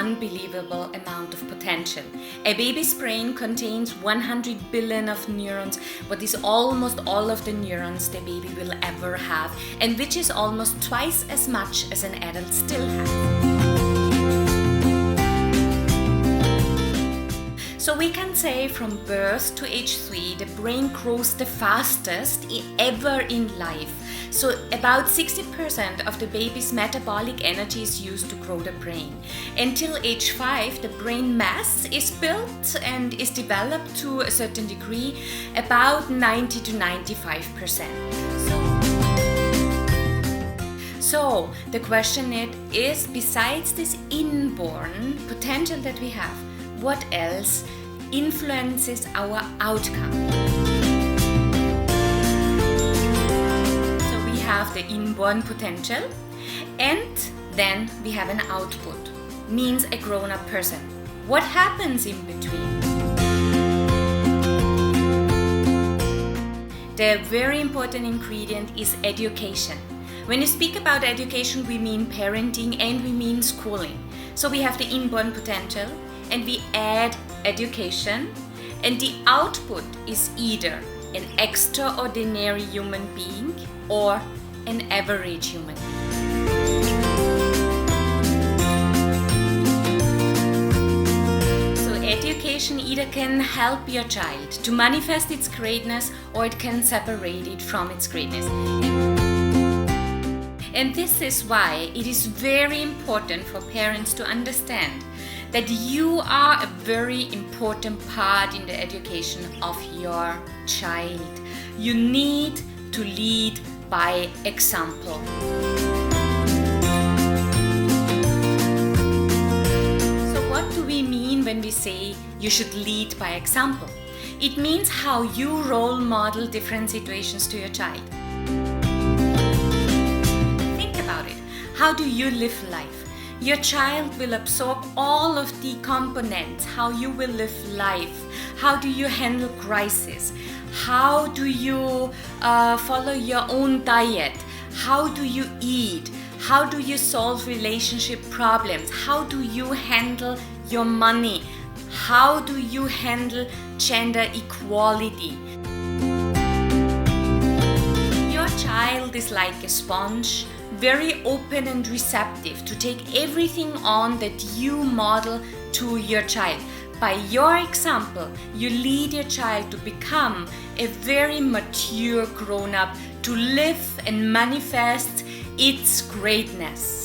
unbelievable amount of potential. A baby's brain contains 100 billion of neurons, what is almost all of the neurons the baby will ever have, and which is almost twice as much as an adult still has. So we can say from birth to age 3, the brain grows the fastest ever in life. So about 60% of the baby's metabolic energy is used to grow the brain. Until age 5, the brain mass is built and is developed to a certain degree, about 90 to 95%. So the question is, besides this inborn potential that we have, what else influences our outcome? So we have the inborn potential, and then we have an output, means a grown-up person. What happens in between? The very important ingredient is education. When you speak about education, we mean parenting and we mean schooling. So we have the inborn potential, and we add education, and the output is either an extraordinary human being or an average human being. So education either can help your child to manifest its greatness, or it can separate it from its greatness. And this is why it is very important for parents to understand that you are a very important part in the education of your child. You need to lead by example. So what do we mean when we say you should lead by example? It means how you role model different situations to your child. Think about it. How do you live life? Your child will absorb all of the components, how you will live life, how do you handle crisis, how do you follow your own diet, how do you eat, how do you solve relationship problems, how do you handle your money, how do you handle gender equality. Your child is like a sponge, very open and receptive to take everything on that you model to your child. By your example, you lead your child to become a very mature grown-up, to live and manifest its greatness.